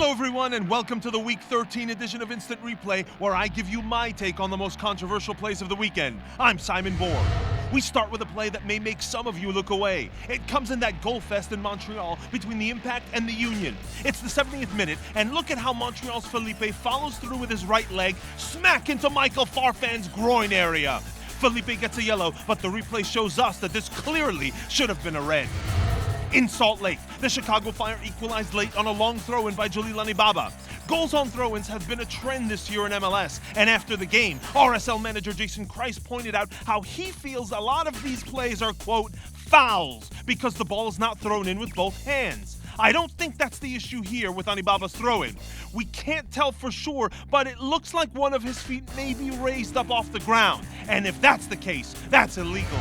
Hello everyone and welcome to the Week 13 edition of Instant Replay, where I give you my take on the most controversial plays of the weekend. I'm Simon Borg. We start with a play that may make some of you look away. It comes in that goal fest in Montreal between the Impact and the Union. It's the 70th minute, and look at how Montreal's Felipe follows through with his right leg, smack into Michael Farfan's groin area. Felipe gets a yellow, but the replay shows us that this clearly should have been a red. In Salt Lake, the Chicago Fire equalized late on a long throw-in by Julio Anibaba. Goals on throw-ins have been a trend this year in MLS, and after the game, RSL manager Jason Kreis pointed out how he feels a lot of these plays are, quote, fouls, because the ball is not thrown in with both hands. I don't think that's the issue here with Anibaba's throw-in. We can't tell for sure, but it looks like one of his feet may be raised up off the ground, and if that's the case, that's illegal.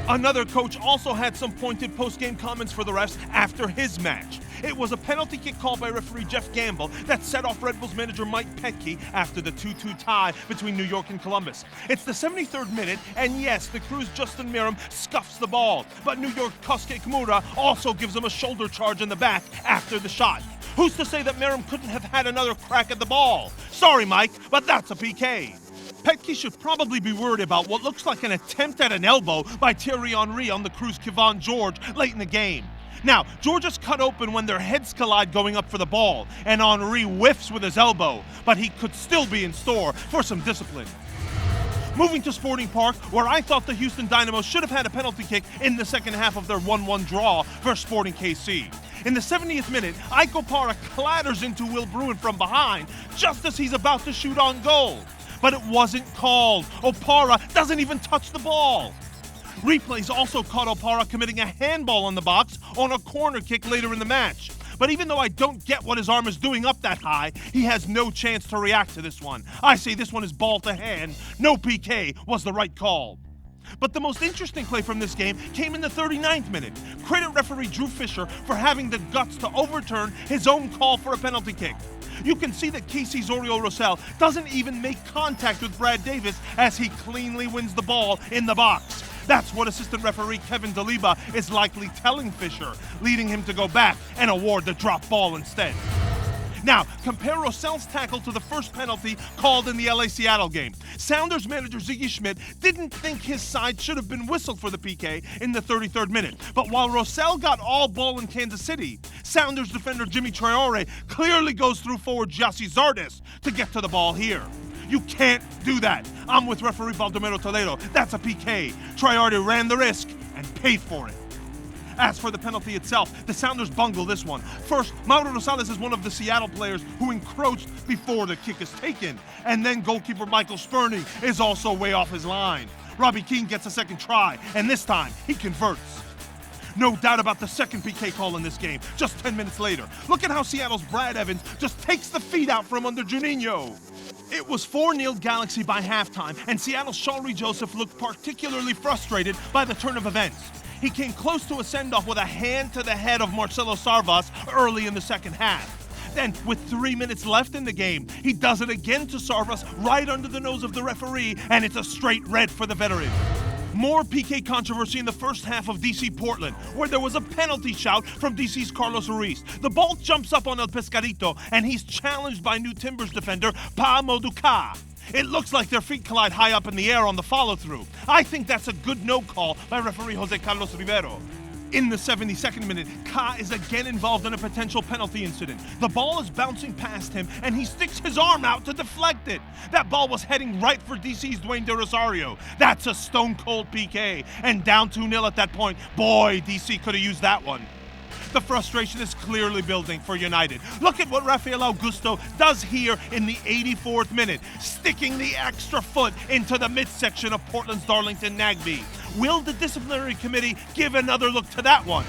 Another coach also had some pointed post-game comments for the refs after his match. It was a penalty kick called by referee Jeff Gamble that set off Red Bulls manager Mike Petke after the 2-2 tie between New York and Columbus. It's the 73rd minute, and yes, the Crew's Justin Meram scuffs the ball, but New York Kosuke Kimura also gives him a shoulder charge in the back after the shot. Who's to say that Meram couldn't have had another crack at the ball? Sorry, Mike, but that's a PK. Petke should probably be worried about what looks like an attempt at an elbow by Thierry Henry on the Crew's Kevon George late in the game. Now, George is cut open when their heads collide going up for the ball, and Henry whiffs with his elbow, but he could still be in store for some discipline. Moving to Sporting Park, where I thought the Houston Dynamo should have had a penalty kick in the second half of their 1-1 draw versus Sporting KC. In the 70th minute, Ike Opara clatters into Will Bruin from behind just as he's about to shoot on goal. But it wasn't called. Opara doesn't even touch the ball. Replays also caught Opara committing a handball on the box on a corner kick later in the match. But even though I don't get what his arm is doing up that high, he has no chance to react to this one. I say this one is ball to hand. No PK was the right call. But the most interesting play from this game came in the 39th minute. Credit referee Drew Fisher for having the guts to overturn his own call for a penalty kick. You can see that KC's Oriol Rosell doesn't even make contact with Brad Davis as he cleanly wins the ball in the box. That's what assistant referee Kevin Daliba is likely telling Fisher, leading him to go back and award the drop ball instead. Now, compare Rosell's tackle to the first penalty called in the LA-Seattle game. Sounders manager Ziggy Schmidt didn't think his side should have been whistled for the PK in the 33rd minute. But while Rosell got all ball in Kansas City, Sounders defender Jimmy Traore clearly goes through forward Gyasi Zardes to get to the ball here. You can't do that. I'm with referee Baldomero Toledo. That's a PK. Traore ran the risk and paid for it. As for the penalty itself, the Sounders bungle this one. First, Mauro Rosales is one of the Seattle players who encroached before the kick is taken. And then goalkeeper Michael Spurny is also way off his line. Robbie Keane gets a second try, and this time he converts. No doubt about the second PK call in this game, just 10 minutes later. Look at how Seattle's Brad Evans just takes the feet out from under Juninho. It was 4-0 Galaxy by halftime, and Seattle's Shawnee Joseph looked particularly frustrated by the turn of events. He came close to a send-off with a hand to the head of Marcelo Sarvas early in the second half. Then, with 3 minutes left in the game, he does it again to Sarvas right under the nose of the referee, and it's a straight red for the veteran. More PK controversy in the first half of DC Portland, where there was a penalty shout from DC's Carlos Ruiz. The ball jumps up on El Pescadito, and he's challenged by New Timbers defender Pa Moduka. It looks like their feet collide high up in the air on the follow-through. I think that's a good no call by referee Jose Carlos Rivero. In the 72nd minute, Ka is again involved in a potential penalty incident. The ball is bouncing past him, and he sticks his arm out to deflect it. That ball was heading right for DC's Dwayne De Rosario. That's a stone-cold PK, and down 2-0 at that point. Boy, DC could have used that one. The frustration is clearly building for United. Look at what Rafael Augusto does here in the 84th minute, sticking the extra foot into the midsection of Portland's Darlington Nagbe. Will the Disciplinary Committee give another look to that one?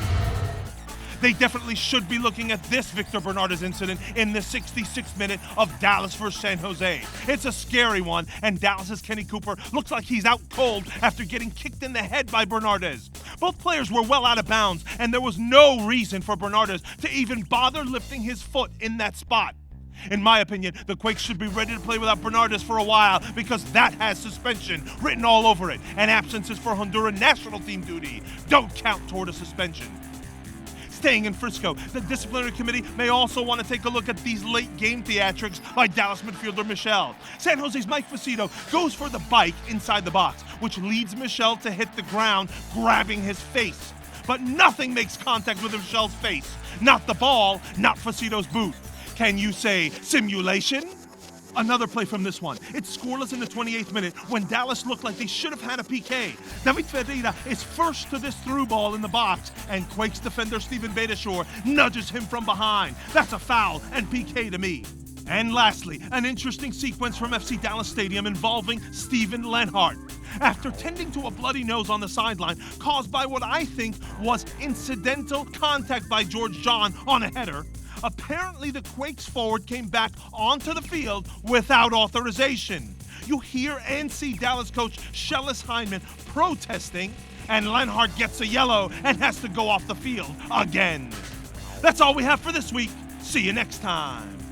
They definitely should be looking at this Victor Bernardes incident in the 66th minute of Dallas vs. San Jose. It's a scary one, and Dallas's Kenny Cooper looks like he's out cold after getting kicked in the head by Bernardes. Both players were well out of bounds, and there was no reason for Bernardes to even bother lifting his foot in that spot. In my opinion, the Quakes should be ready to play without Bernardes for a while because that has suspension written all over it, and absences for Honduran national team duty don't count toward a suspension. Staying in Frisco, the Disciplinary Committee may also want to take a look at these late game theatrics by Dallas midfielder Michel. San Jose's Mike Fucito goes for the bike inside the box, which leads Michel to hit the ground, grabbing his face. But nothing makes contact with Michel's face. Not the ball, not Fucito's boot. Can you say simulation? Another play from this one. It's scoreless in the 28th minute when Dallas looked like they should have had a PK. David Ferreira is first to this through ball in the box, and Quakes defender Steven Beitashour nudges him from behind. That's a foul and PK to me. And lastly, an interesting sequence from FC Dallas Stadium involving Steven Lenhart. After tending to a bloody nose on the sideline caused by what I think was incidental contact by George John on a header, apparently the Quakes forward came back onto the field without authorization. You hear and see Dallas coach Shellis Hyndman protesting, and Lenhart gets a yellow and has to go off the field again. That's all we have for this week. See you next time.